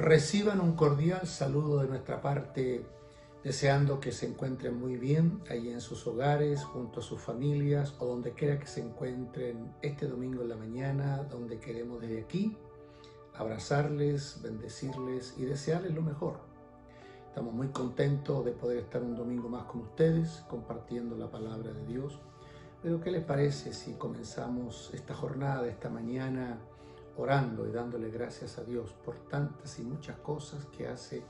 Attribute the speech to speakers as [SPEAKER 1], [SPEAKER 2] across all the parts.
[SPEAKER 1] Reciban un cordial saludo de nuestra parte, deseando que se encuentren muy bien allí en sus hogares, junto a sus familias o donde quiera que se encuentren este domingo en la mañana, donde queremos desde aquí abrazarles, bendecirles y desearles lo mejor. Estamos muy contentos de poder estar un domingo más con ustedes, compartiendo la palabra de Dios. Pero ¿qué les parece si comenzamos esta jornada, esta mañana, orando y dándole gracias a Dios por tantas y muchas cosas que hace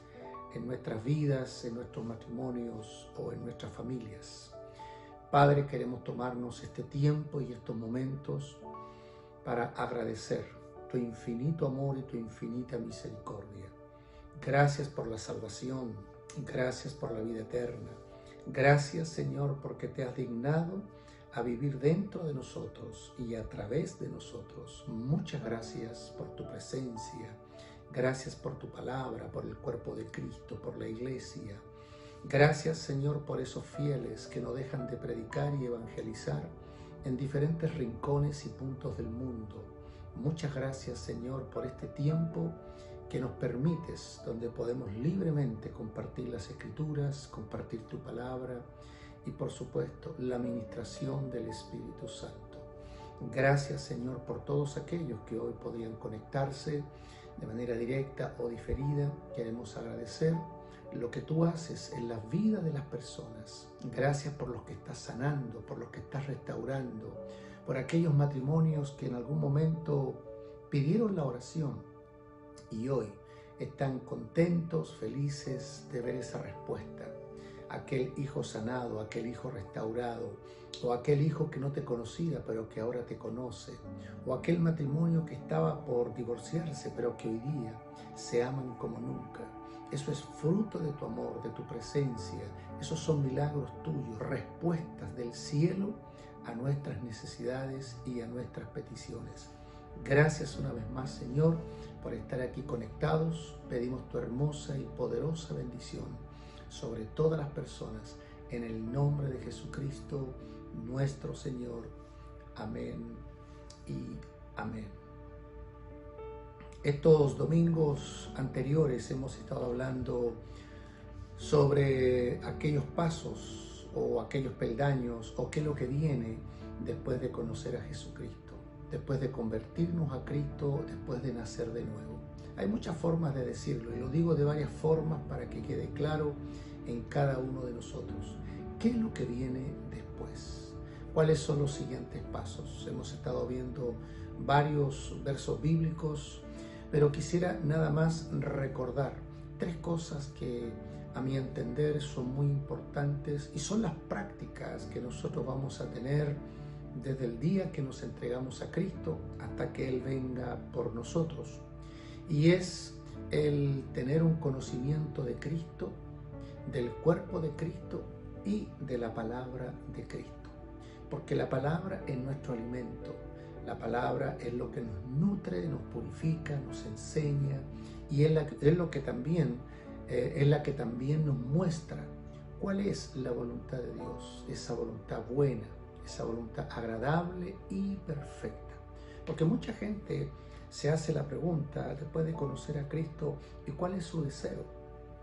[SPEAKER 1] en nuestras vidas, en nuestros matrimonios o en nuestras familias? Padre, queremos tomarnos este tiempo y estos momentos para agradecer tu infinito amor y tu infinita misericordia. Gracias por la salvación, gracias por la vida eterna. Gracias, Señor, porque te has dignado a vivir dentro de nosotros y a través de nosotros. Muchas gracias por tu presencia, gracias por tu palabra, por el cuerpo de Cristo, por la iglesia. Gracias, Señor, por esos fieles que no dejan de predicar y evangelizar en diferentes rincones y puntos del mundo. Muchas gracias, Señor, por este tiempo que nos permites, donde podemos libremente compartir las Escrituras, compartir tu palabra, y por supuesto la ministración del Espíritu Santo. Gracias, Señor, por todos aquellos que hoy podrían conectarse de manera directa o diferida. Queremos agradecer lo que tú haces en la vida de las personas. Gracias por los que estás sanando, por los que estás restaurando, por aquellos matrimonios que en algún momento pidieron la oración y hoy están contentos, felices de ver esa respuesta. Aquel hijo sanado, aquel hijo restaurado, o aquel hijo que no te conocía pero que ahora te conoce, o aquel matrimonio que estaba por divorciarse pero que hoy día se aman como nunca. Eso es fruto de tu amor, de tu presencia. Esos son milagros tuyos, respuestas del cielo a nuestras necesidades y a nuestras peticiones. Gracias una vez más, Señor, por estar aquí conectados. Pedimos tu hermosa y poderosa bendición sobre todas las personas, en el nombre de Jesucristo, nuestro Señor. Amén y amén. Estos domingos anteriores hemos estado hablando sobre aquellos pasos o aquellos peldaños o qué es lo que viene después de conocer a Jesucristo, después de convertirnos a Cristo, después de nacer de nuevo. Hay muchas formas de decirlo y lo digo de varias formas para que quede claro en cada uno de nosotros. ¿Qué es lo que viene después? ¿Cuáles son los siguientes pasos? Hemos estado viendo varios versos bíblicos, pero quisiera nada más recordar tres cosas que a mi entender son muy importantes y son las prácticas que nosotros vamos a tener desde el día que nos entregamos a Cristo hasta que Él venga por nosotros. Y es el tener un conocimiento de Cristo, del cuerpo de Cristo y de la palabra de Cristo. Porque la palabra es nuestro alimento, la palabra es lo que nos nutre, nos purifica, nos enseña y es la que también nos muestra cuál es la voluntad de Dios, esa voluntad buena, esa voluntad agradable y perfecta. Porque mucha gente se hace la pregunta después de conocer a Cristo: ¿y cuál es su deseo?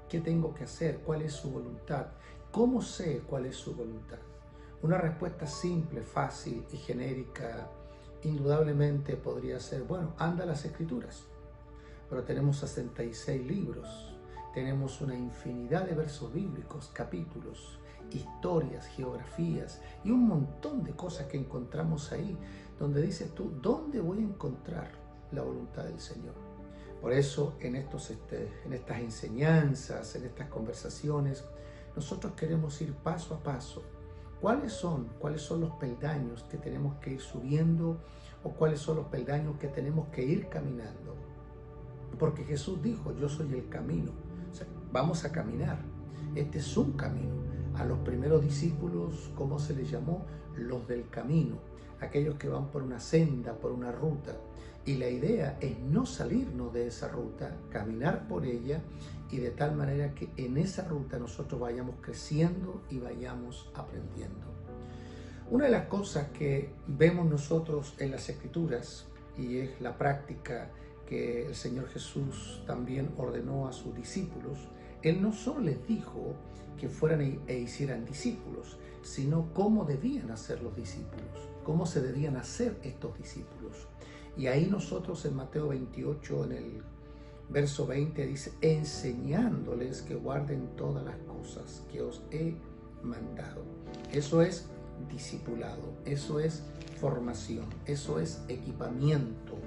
[SPEAKER 1] ¿Qué tengo que hacer? ¿Cuál es su voluntad? ¿Cómo sé cuál es su voluntad? Una respuesta simple, fácil y genérica indudablemente podría ser: bueno, anda a las Escrituras. Pero tenemos 66 libros, tenemos una infinidad de versos bíblicos, capítulos, historias, geografías y un montón de cosas que encontramos ahí, donde dices tú: ¿dónde voy a encontrar la voluntad del Señor? Por eso en estas enseñanzas, en estas conversaciones, nosotros queremos ir paso a paso. ¿Cuáles son los peldaños que tenemos que ir subiendo o cuáles son los peldaños que tenemos que ir caminando? Porque Jesús dijo: yo soy el camino. O sea, vamos a caminar. Este es un camino. A los primeros discípulos, ¿cómo se les llamó? Los del camino. Aquellos que van por una senda, por una ruta. Y la idea es no salirnos de esa ruta, caminar por ella y de tal manera que en esa ruta nosotros vayamos creciendo y vayamos aprendiendo. Una de las cosas que vemos nosotros en las Escrituras, y es la práctica que el Señor Jesús también ordenó a sus discípulos, Él no solo les dijo que fueran e hicieran discípulos, sino cómo debían hacer los discípulos, cómo se debían hacer estos discípulos. Y ahí nosotros en Mateo 28, en el verso 20, dice, enseñándoles que guarden todas las cosas que os he mandado. Eso es discipulado, eso es formación, eso es equipamiento,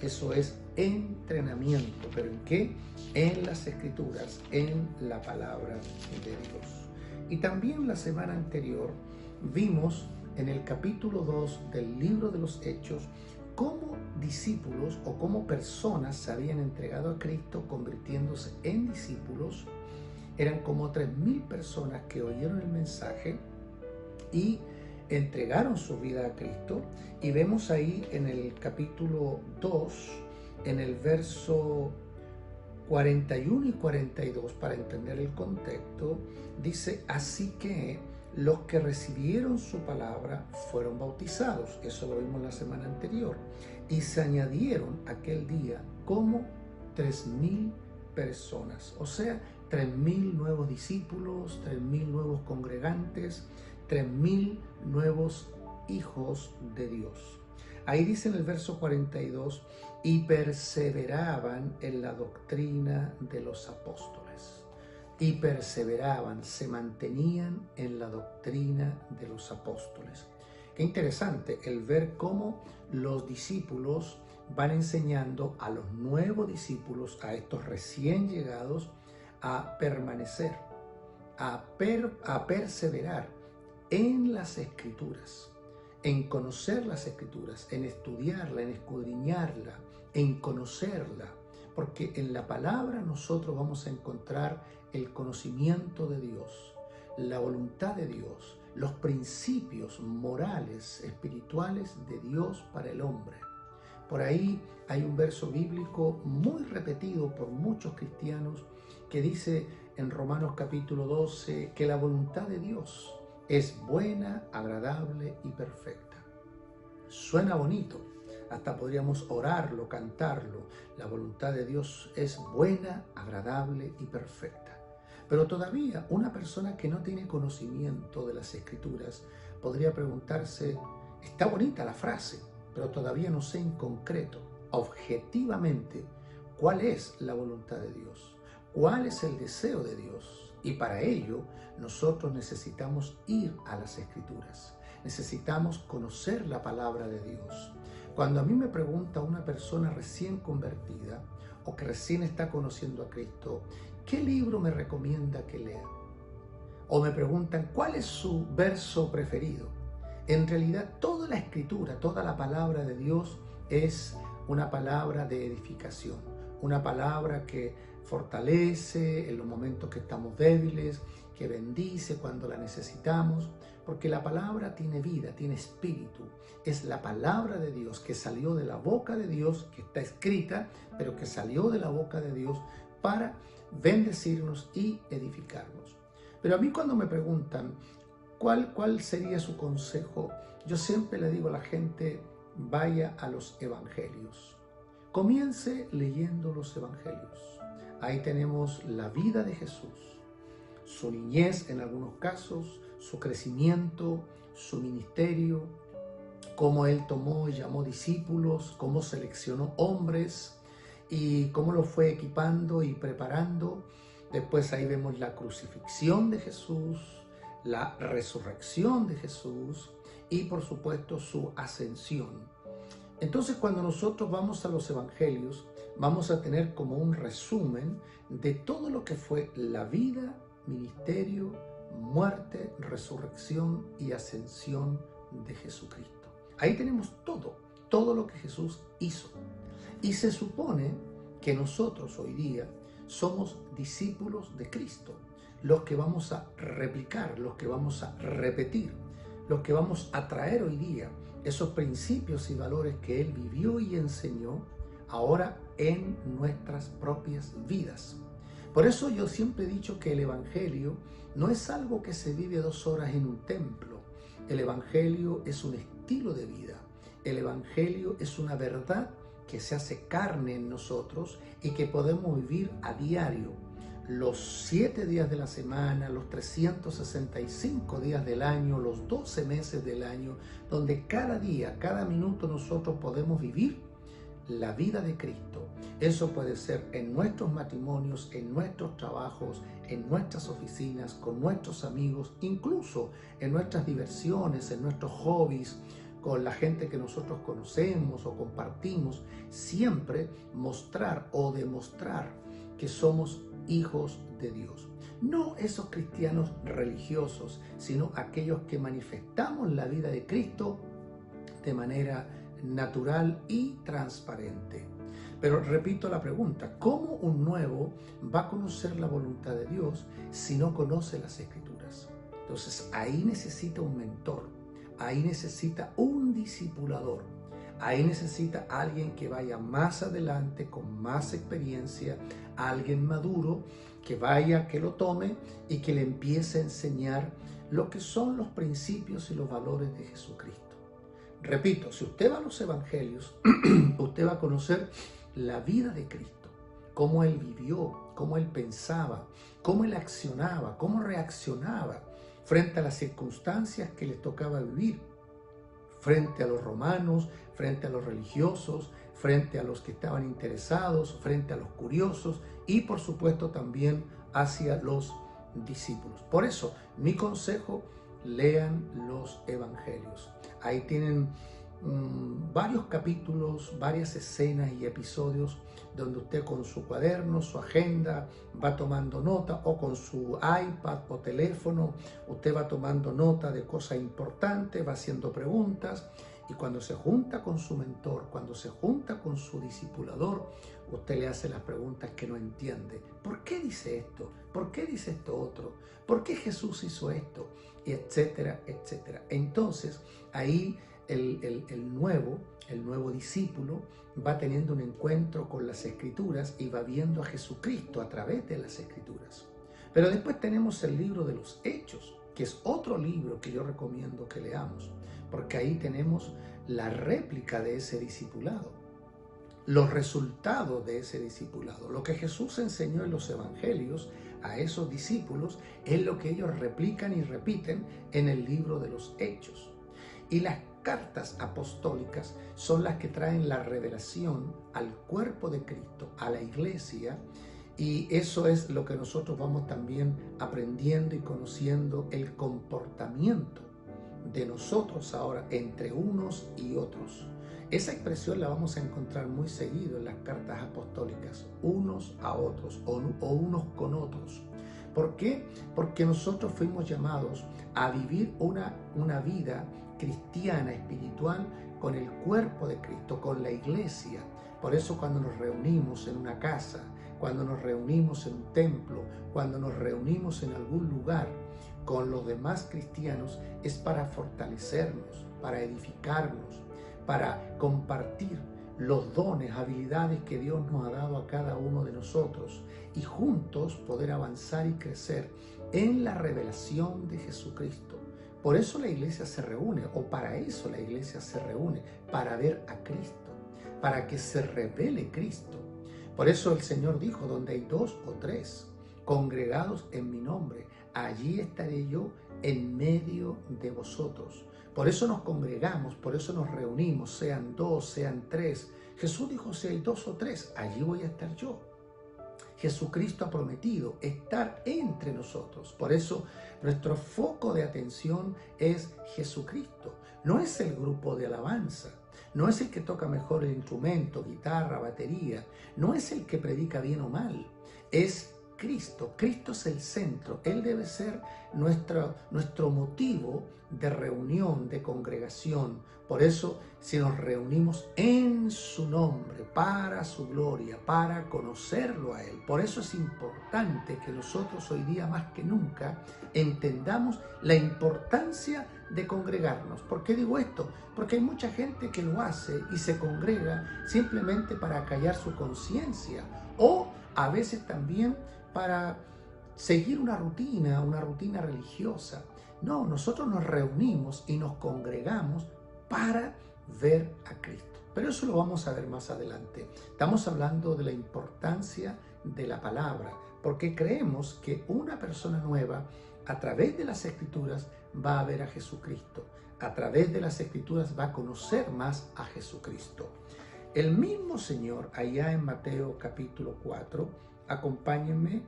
[SPEAKER 1] eso es entrenamiento. ¿Pero en qué? En las Escrituras, en la palabra de Dios. Y también la semana anterior vimos en el capítulo 2 del libro de los Hechos cómo discípulos o cómo personas se habían entregado a Cristo convirtiéndose en discípulos. Eran como 3.000 personas que oyeron el mensaje y entregaron su vida a Cristo. Y vemos ahí en el capítulo 2, en el verso 41 y 42, para entender el contexto, dice, así que los que recibieron su palabra fueron bautizados. Eso lo vimos la semana anterior. Y se añadieron aquel día como 3.000 personas. O sea, 3.000 nuevos discípulos, 3.000 nuevos congregantes, 3.000 nuevos hijos de Dios. Ahí dice en el verso 42, y perseveraban en la doctrina de los apóstoles. Y perseveraban, se mantenían en la doctrina de los apóstoles. Qué interesante el ver cómo los discípulos van enseñando a los nuevos discípulos, a estos recién llegados, a permanecer, a perseverar en las Escrituras, en conocer las Escrituras, en estudiarla, en escudriñarla, en conocerla, porque en la palabra nosotros vamos a encontrar el conocimiento de Dios, la voluntad de Dios, los principios morales, espirituales de Dios para el hombre. Por ahí hay un verso bíblico muy repetido por muchos cristianos que dice en Romanos capítulo 12 que la voluntad de Dios es buena, agradable y perfecta. Suena bonito, hasta podríamos orarlo, cantarlo. La voluntad de Dios es buena, agradable y perfecta. Pero todavía una persona que no tiene conocimiento de las Escrituras podría preguntarse, está bonita la frase, pero todavía no sé en concreto, objetivamente, cuál es la voluntad de Dios, cuál es el deseo de Dios. Y para ello nosotros necesitamos ir a las Escrituras, necesitamos conocer la palabra de Dios. Cuando a mí me pregunta una persona recién convertida o que recién está conociendo a Cristo, ¿qué libro me recomienda que lea? O me preguntan, ¿cuál es su verso preferido? En realidad, toda la Escritura, toda la palabra de Dios es una palabra de edificación, una palabra que fortalece en los momentos que estamos débiles, que bendice cuando la necesitamos, porque la palabra tiene vida, tiene espíritu. Es la palabra de Dios que salió de la boca de Dios, que está escrita, pero que salió de la boca de Dios para bendecirnos y edificarnos. Pero a mí cuando me preguntan cuál sería su consejo, yo siempre le digo a la gente, vaya a los evangelios. Comience leyendo los evangelios. Ahí tenemos la vida de Jesús, su niñez en algunos casos, su crecimiento, su ministerio, cómo él tomó y llamó discípulos, cómo seleccionó hombres y cómo los fue equipando y preparando. Después ahí vemos la crucifixión de Jesús, la resurrección de Jesús y por supuesto su ascensión. Entonces cuando nosotros vamos a los evangelios, vamos a tener como un resumen de todo lo que fue la vida, ministerio, muerte, resurrección y ascensión de Jesucristo. Ahí tenemos todo lo que Jesús hizo. Y se supone que nosotros hoy día somos discípulos de Cristo, los que vamos a replicar, los que vamos a repetir, los que vamos a traer hoy día esos principios y valores que Él vivió y enseñó ahora en nuestras propias vidas. Por eso yo siempre he dicho que el Evangelio no es algo que se vive 2 horas en un templo. El Evangelio es un estilo de vida. El Evangelio es una verdad que se hace carne en nosotros y que podemos vivir a diario, los 7 días de la semana, los 365 días del año, los 12 meses del año, donde cada día, cada minuto nosotros podemos vivir la vida de Cristo. Eso puede ser en nuestros matrimonios, en nuestros trabajos, en nuestras oficinas, con nuestros amigos, incluso en nuestras diversiones, en nuestros hobbies, con la gente que nosotros conocemos o compartimos. Siempre mostrar o demostrar que somos hijos de Dios. No esos cristianos religiosos, sino aquellos que manifestamos la vida de Cristo de manera natural y transparente. Pero repito la pregunta, ¿cómo un nuevo va a conocer la voluntad de Dios si no conoce las Escrituras? Entonces ahí necesita un mentor, ahí necesita un discipulador, ahí necesita alguien que vaya más adelante con más experiencia, alguien maduro que vaya, que lo tome y que le empiece a enseñar lo que son los principios y los valores de Jesucristo. Repito, si usted va a los evangelios, usted va a conocer la vida de Cristo, cómo Él vivió, cómo Él pensaba, cómo Él accionaba, cómo reaccionaba frente a las circunstancias que le tocaba vivir, frente a los romanos, frente a los religiosos, frente a los que estaban interesados, frente a los curiosos y por supuesto también hacia los discípulos. Por eso, mi consejo, lean los evangelios. Ahí tienen varios capítulos, varias escenas y episodios donde usted con su cuaderno, su agenda, va tomando nota, o con su iPad o teléfono, usted va tomando nota de cosas importantes, va haciendo preguntas, y cuando se junta con su mentor, cuando se junta con su discipulador, usted le hace las preguntas que no entiende. ¿Por qué dice esto? ¿Por qué dice esto otro? ¿Por qué Jesús hizo esto? Y etcétera, etcétera. Entonces, ahí el nuevo discípulo va teniendo un encuentro con las Escrituras y va viendo a Jesucristo a través de las Escrituras. Pero después tenemos el libro de los Hechos, que es otro libro que yo recomiendo que leamos, porque ahí tenemos la réplica de ese discipulado, los resultados de ese discipulado. Lo que Jesús enseñó en los evangelios a esos discípulos es lo que ellos replican y repiten en el libro de los Hechos. Y las cartas apostólicas son las que traen la revelación al cuerpo de Cristo, a la iglesia, y eso es lo que nosotros vamos también aprendiendo y conociendo, el comportamiento de nosotros ahora entre unos y otros. Esa expresión la vamos a encontrar muy seguido en las cartas apostólicas, unos a otros o unos con otros. ¿Por qué? Porque nosotros fuimos llamados a vivir una vida cristiana, espiritual, con el cuerpo de Cristo, con la iglesia. Por eso cuando nos reunimos en una casa, cuando nos reunimos en un templo, cuando nos reunimos en algún lugar con los demás cristianos, es para fortalecernos, para edificarnos, para compartir los dones, habilidades que Dios nos ha dado a cada uno de nosotros y juntos poder avanzar y crecer en la revelación de Jesucristo. Por eso la iglesia se reúne, o para eso la iglesia se reúne, para ver a Cristo, para que se revele Cristo. Por eso el Señor dijo, donde hay 2 o 3 congregados en mi nombre, allí estaré yo en medio de vosotros. Por eso nos congregamos, por eso nos reunimos, sean 2, sean 3. Jesús dijo, si hay 2 o 3, allí voy a estar yo. Jesucristo ha prometido estar entre nosotros. Por eso nuestro foco de atención es Jesucristo. No es el grupo de alabanza, no es el que toca mejor el instrumento, guitarra, batería, no es el que predica bien o mal, es Cristo. Cristo es el centro. Él debe ser nuestro motivo de reunión, de congregación. Por eso, si nos reunimos en su nombre, para su gloria, para conocerlo a Él. Por eso es importante que nosotros hoy día más que nunca entendamos la importancia de congregarnos. ¿Por qué digo esto? Porque hay mucha gente que lo hace y se congrega simplemente para acallar su conciencia o a veces también para seguir una rutina religiosa. No, nosotros nos reunimos y nos congregamos para ver a Cristo, pero eso lo vamos a ver más adelante. Estamos hablando de la importancia de la palabra, porque creemos que una persona nueva, a través de las Escrituras, va a ver a Jesucristo. A través de las Escrituras va a conocer más a Jesucristo. El mismo Señor, allá en Mateo capítulo 4, acompáñenme,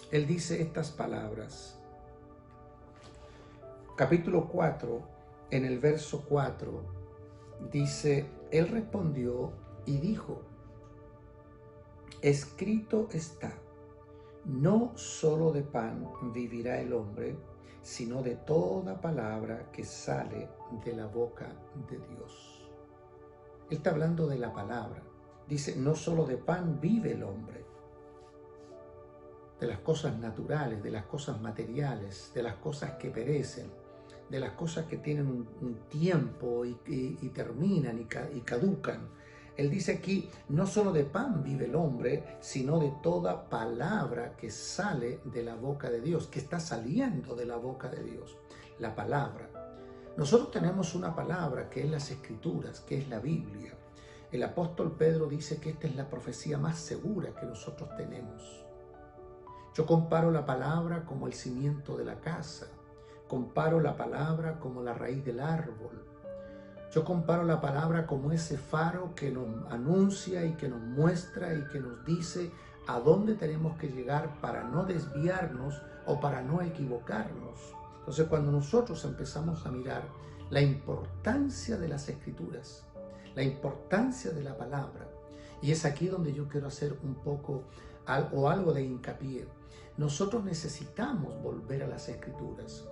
[SPEAKER 1] Él dice estas palabras. Capítulo 4, en el verso 4, dice, Él respondió y dijo, escrito está, no solo de pan vivirá el hombre, sino de toda palabra que sale de la boca de Dios. Él está hablando de la palabra. Dice, no solo de pan vive el hombre, de las cosas naturales, de las cosas materiales, de las cosas que perecen, de las cosas que tienen un tiempo y terminan y caducan. Él dice aquí, no solo de pan vive el hombre, sino de toda palabra que sale de la boca de Dios, que está saliendo de la boca de Dios, la palabra. Nosotros tenemos una palabra que es las Escrituras, que es la Biblia. El apóstol Pedro dice que esta es la profecía más segura que nosotros tenemos. Yo comparo la palabra como el cimiento de la casa, comparo la palabra como la raíz del árbol. Yo comparo la palabra como ese faro que nos anuncia y que nos muestra y que nos dice a dónde tenemos que llegar para no desviarnos o para no equivocarnos. Entonces, cuando nosotros empezamos a mirar la importancia de las Escrituras, la importancia de la palabra, y es aquí donde yo quiero hacer un poco algo de hincapié. Nosotros necesitamos volver a las Escrituras.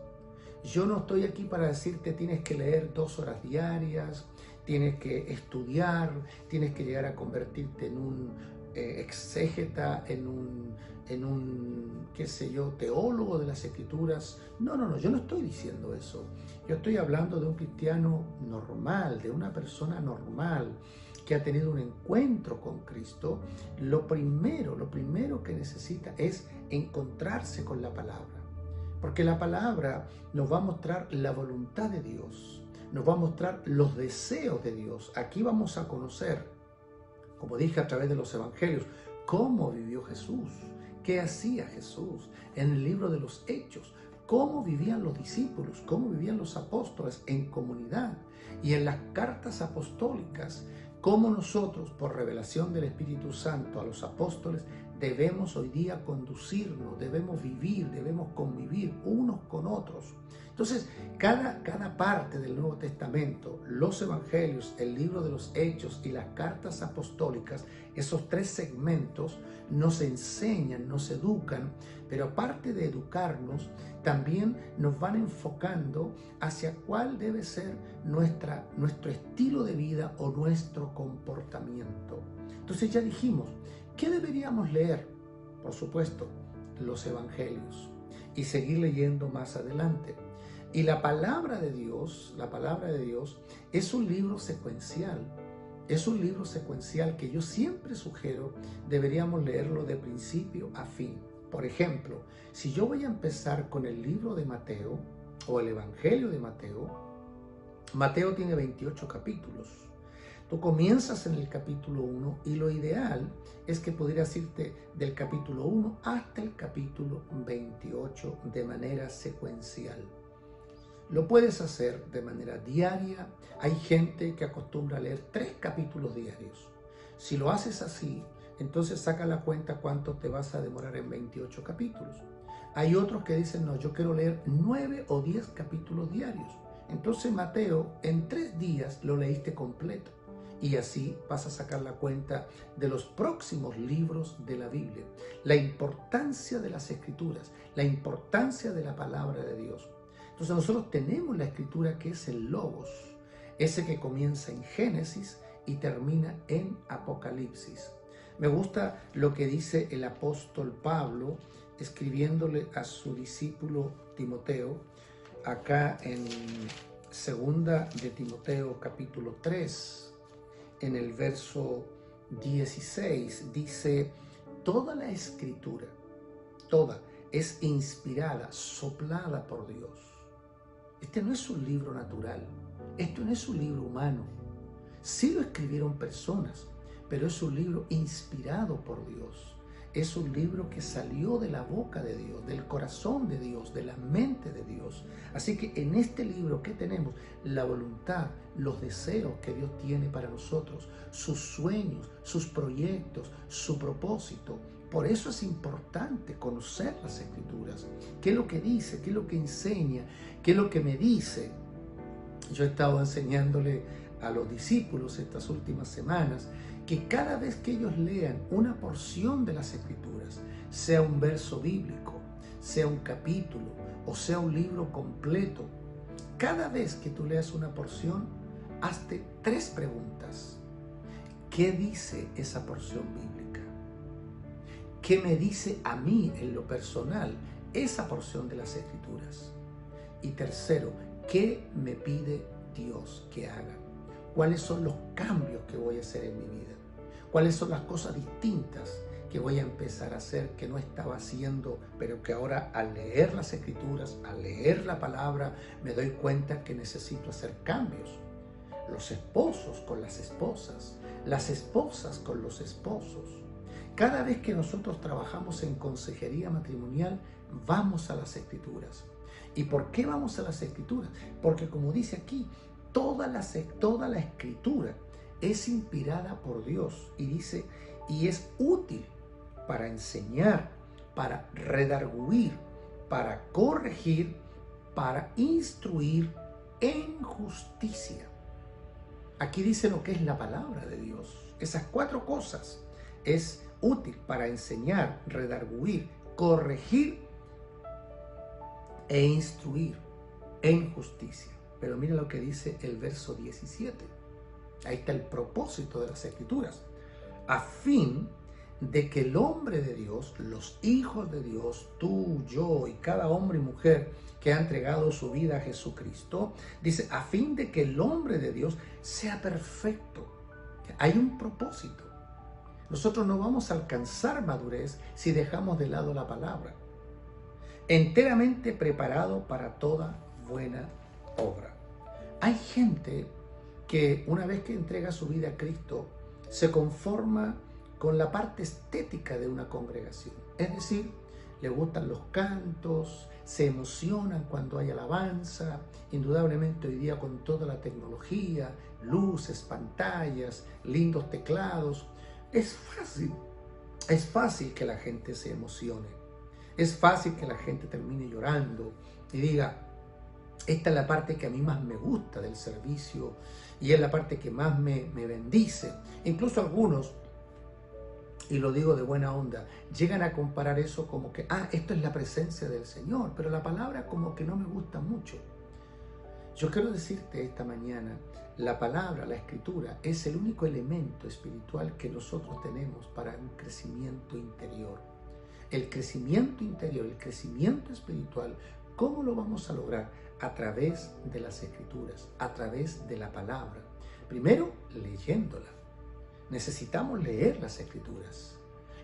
[SPEAKER 1] Yo no estoy aquí para decirte tienes que leer 2 horas diarias, tienes que estudiar, tienes que llegar a convertirte en un exégeta, en un, qué sé yo, teólogo de las Escrituras. No, yo no estoy diciendo eso. Yo estoy hablando de un cristiano normal, de una persona normal que ha tenido un encuentro con Cristo. Lo primero que necesita es encontrarse con la palabra. Porque la palabra nos va a mostrar la voluntad de Dios, nos va a mostrar los deseos de Dios. Aquí vamos a conocer, como dije a través de los evangelios, cómo vivió Jesús, qué hacía Jesús en el libro de los Hechos, cómo vivían los discípulos, cómo vivían los apóstoles en comunidad, y en las cartas apostólicas, cómo nosotros, por revelación del Espíritu Santo a los apóstoles, debemos hoy día conducirnos, debemos vivir, debemos convivir unos con otros. Entonces, cada parte del Nuevo Testamento, los Evangelios, el libro de los Hechos y las cartas apostólicas, esos 3 segmentos nos enseñan, nos educan, pero aparte de educarnos, también nos van enfocando hacia cuál debe ser nuestro estilo de vida o nuestro comportamiento. Entonces ya dijimos, ¿qué deberíamos leer? Por supuesto, los Evangelios y seguir leyendo más adelante. Y la palabra de Dios es un libro secuencial. Es un libro secuencial que yo siempre sugiero deberíamos leerlo de principio a fin. Por ejemplo, si yo voy a empezar con el libro de Mateo o el Evangelio de Mateo, Mateo tiene 28 capítulos. Tú comienzas en el capítulo 1 y lo ideal es que pudieras irte del capítulo 1 hasta el capítulo 28 de manera secuencial. Lo puedes hacer de manera diaria. Hay gente que acostumbra a leer 3 capítulos diarios. Si lo haces así, entonces saca la cuenta cuánto te vas a demorar en 28 capítulos. Hay otros que dicen, no, yo quiero leer 9 o 10 capítulos diarios. Entonces Mateo, en 3 días lo leíste completo. Y así vas a sacar la cuenta de los próximos libros de la Biblia. La importancia de las Escrituras, la importancia de la palabra de Dios. Entonces nosotros tenemos la Escritura que es el Logos, ese que comienza en Génesis y termina en Apocalipsis. Me gusta lo que dice el apóstol Pablo escribiéndole a su discípulo Timoteo, acá en 2 de Timoteo capítulo 3, en el verso 16, dice, toda la Escritura, toda, es inspirada, soplada por Dios. Este no es un libro natural, esto no es un libro humano, Sí lo escribieron personas, pero es un libro inspirado por Dios. Es un libro que salió de la boca de Dios, del corazón de Dios, de la mente de Dios. Así que en este libro, ¿qué tenemos? La voluntad, los deseos que Dios tiene para nosotros, sus sueños, sus proyectos, su propósito. Por eso es importante conocer las Escrituras. ¿Qué es lo que dice? ¿Qué es lo que enseña? ¿Qué es lo que me dice? Yo he estado enseñándole a los discípulos estas últimas semanas que cada vez que ellos lean una porción de las Escrituras, sea un verso bíblico, sea un capítulo o sea un libro completo, cada vez que tú leas una porción, hazte 3 preguntas. ¿Qué dice esa porción bíblica? ¿Qué me dice a mí en lo personal esa porción de las Escrituras? Y tercero, ¿qué me pide Dios que haga? ¿Cuáles son los cambios que voy a hacer en mi vida? ¿Cuáles son las cosas distintas que voy a empezar a hacer que no estaba haciendo, pero que ahora al leer las Escrituras, al leer la palabra, me doy cuenta que necesito hacer cambios? Los esposos con las esposas con los esposos. Cada vez que nosotros trabajamos en consejería matrimonial, vamos a las Escrituras. ¿Y por qué vamos a las Escrituras? Porque como dice aquí, toda la Escritura es inspirada por Dios y dice, y es útil para enseñar, para redarguir, para corregir, para instruir en justicia. Aquí dice lo que es la palabra de Dios. Esas 4 cosas. Es útil para enseñar, redarguir, corregir e instruir en justicia. Pero mira lo que dice el verso 17. Ahí está el propósito de las Escrituras. A fin de que el hombre de Dios, los hijos de Dios, tú, yo y cada hombre y mujer que ha entregado su vida a Jesucristo, dice, a fin de que el hombre de Dios sea perfecto. Hay un propósito. Nosotros no vamos a alcanzar madurez si dejamos de lado la palabra. Enteramente preparado para toda buena obra. Hay gente que una vez que entrega su vida a Cristo, se conforma con la parte estética de una congregación. Es decir, le gustan los cantos, se emocionan cuando hay alabanza. Indudablemente hoy día con toda la tecnología, luces, pantallas, lindos teclados, es fácil que la gente se emocione. Es fácil que la gente termine llorando y diga, esta es la parte que a mí más me gusta del servicio y es la parte que más me bendice. Incluso algunos, y lo digo de buena onda, llegan a comparar eso como que, esto es la presencia del Señor, pero la palabra como que no me gusta mucho. Yo quiero decirte esta mañana, la palabra, la Escritura, es el único elemento espiritual que nosotros tenemos para un crecimiento interior. El crecimiento interior, el crecimiento espiritual, ¿cómo lo vamos a lograr? A través de las Escrituras, a través de la palabra. Primero, leyéndola. Necesitamos leer las Escrituras.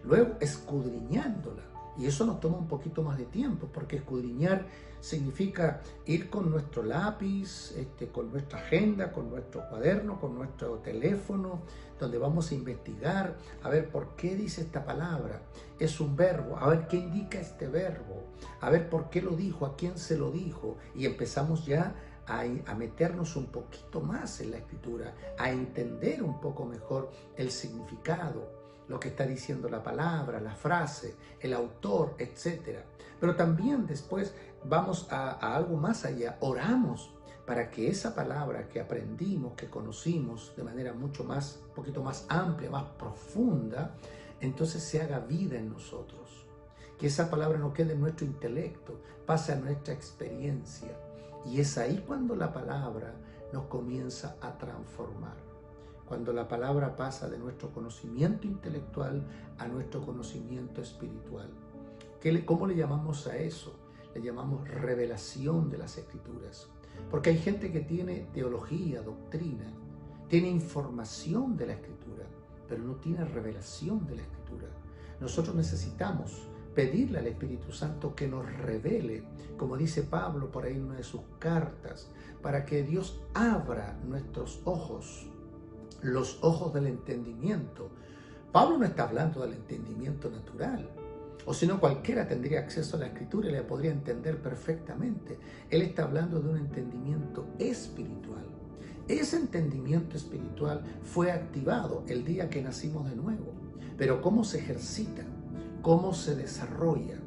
[SPEAKER 1] Luego, escudriñándola. Y eso nos toma un poquito más de tiempo, porque escudriñar significa ir con nuestro lápiz, con nuestra agenda, con nuestro cuaderno, con nuestro teléfono, donde vamos a investigar, a ver por qué dice esta palabra. Es un verbo, a ver qué indica este verbo, a ver por qué lo dijo, a quién se lo dijo. Y empezamos ya a meternos un poquito más en la Escritura, a entender un poco mejor el significado, lo que está diciendo la palabra, la frase, el autor, etc. Pero también después vamos a algo más allá, oramos para que esa palabra que aprendimos, que conocimos de manera un poquito más amplia, más profunda, entonces se haga vida en nosotros. Que esa palabra no quede en nuestro intelecto, pase a nuestra experiencia. Y es ahí cuando la palabra nos comienza a transformar. Cuando la palabra pasa de nuestro conocimiento intelectual a nuestro conocimiento espiritual. ¿Cómo le llamamos a eso? Le llamamos revelación de las Escrituras. Porque hay gente que tiene teología, doctrina, tiene información de la Escritura, pero no tiene revelación de la Escritura. Nosotros necesitamos pedirle al Espíritu Santo que nos revele, como dice Pablo por ahí en una de sus cartas, para que Dios abra nuestros ojos, los ojos del entendimiento. Pablo no está hablando del entendimiento natural, o si no cualquiera tendría acceso a la Escritura y la podría entender perfectamente. Él está hablando de un entendimiento espiritual. Ese entendimiento espiritual fue activado el día que nacimos de nuevo. Pero ¿cómo se ejercita? ¿Cómo se desarrolla?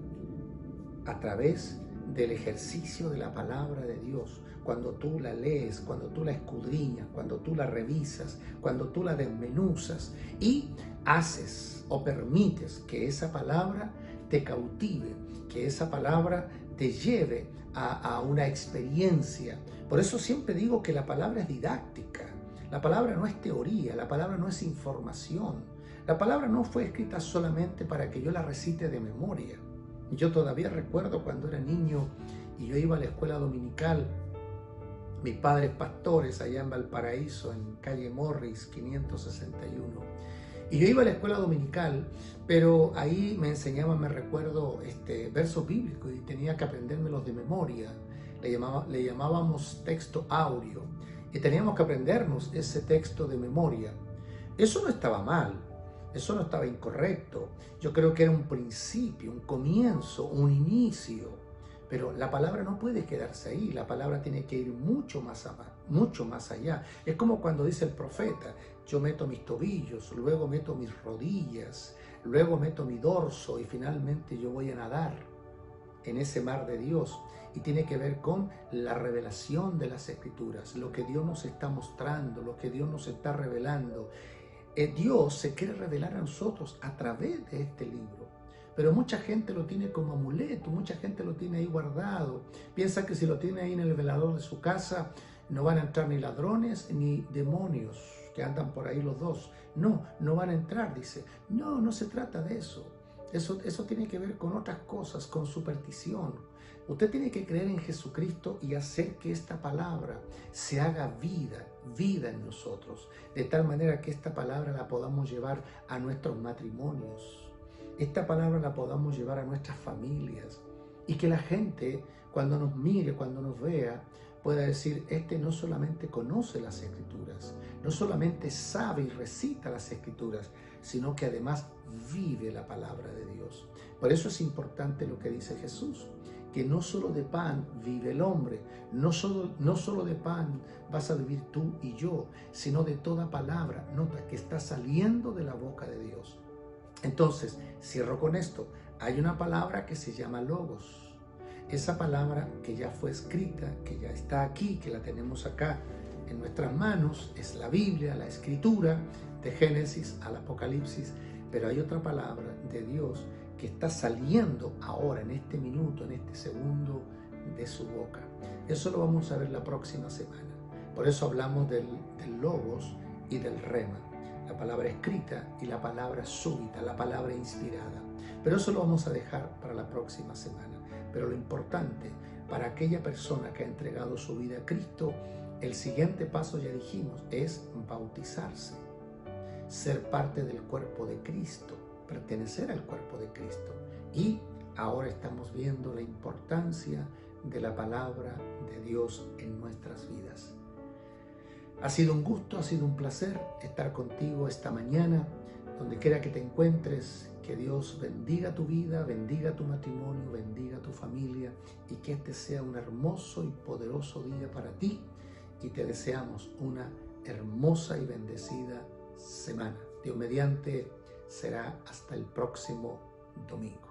[SPEAKER 1] A través del ejercicio de la palabra de Dios. Cuando tú la lees, cuando tú la escudriñas, cuando tú la revisas, cuando tú la desmenuzas y haces o permites que esa palabra te cautive, que esa palabra te lleve a una experiencia. Por eso siempre digo que la palabra es didáctica. La palabra no es teoría, la palabra no es información. La palabra no fue escrita solamente para que yo la recite de memoria. Yo todavía recuerdo cuando era niño y yo iba a la escuela dominical, mis padres pastores allá en Valparaíso, en calle Morris 561. Y yo iba a la escuela dominical, pero ahí me enseñaban, me recuerdo, versos bíblicos y tenía que aprendérmelos de memoria. Le llamábamos texto áureo y teníamos que aprendernos ese texto de memoria. Eso no estaba mal, eso no estaba incorrecto. Yo creo que era un principio, un comienzo, un inicio. Pero la palabra no puede quedarse ahí, la palabra tiene que ir mucho más allá. Es como cuando dice el profeta, yo meto mis tobillos, luego meto mis rodillas, luego meto mi dorso y finalmente yo voy a nadar en ese mar de Dios. Y tiene que ver con la revelación de las Escrituras, lo que Dios nos está mostrando, lo que Dios nos está revelando. Dios se quiere revelar a nosotros a través de este libro. Pero mucha gente lo tiene como amuleto, mucha gente lo tiene ahí guardado. Piensa que si lo tiene ahí en el velador de su casa, no van a entrar ni ladrones ni demonios, que andan por ahí los dos. No, no van a entrar, dice. No, no se trata de eso. Eso tiene que ver con otras cosas, con superstición. Usted tiene que creer en Jesucristo y hacer que esta palabra se haga vida en nosotros. De tal manera que esta palabra la podamos llevar a nuestros matrimonios. Esta palabra la podamos llevar a nuestras familias y que la gente cuando nos mire, cuando nos vea, pueda decir, no solamente conoce las Escrituras, no solamente sabe y recita las Escrituras, sino que además vive la palabra de Dios. Por eso es importante lo que dice Jesús, que no solo de pan vive el hombre, no solo de pan vas a vivir tú y yo, sino de toda palabra, nota, que está saliendo de la boca de Dios. Entonces, cierro con esto. Hay una palabra que se llama logos. Esa palabra que ya fue escrita, que ya está aquí, que la tenemos acá en nuestras manos, es la Biblia, la Escritura, de Génesis al Apocalipsis. Pero hay otra palabra de Dios que está saliendo ahora, en este minuto, en este segundo, de su boca. Eso lo vamos a ver la próxima semana. Por eso hablamos del logos y del rema. La palabra escrita y la palabra súbita, la palabra inspirada. Pero eso lo vamos a dejar para la próxima semana. Pero lo importante para aquella persona que ha entregado su vida a Cristo, el siguiente paso, ya dijimos, es bautizarse, ser parte del cuerpo de Cristo, pertenecer al cuerpo de Cristo. Y ahora estamos viendo la importancia de la palabra de Dios en nuestras vidas. Ha sido un gusto, ha sido un placer estar contigo esta mañana, donde quiera que te encuentres. Que Dios bendiga tu vida, bendiga tu matrimonio, bendiga tu familia y que este sea un hermoso y poderoso día para ti. Y te deseamos una hermosa y bendecida semana. Dios mediante, será hasta el próximo domingo.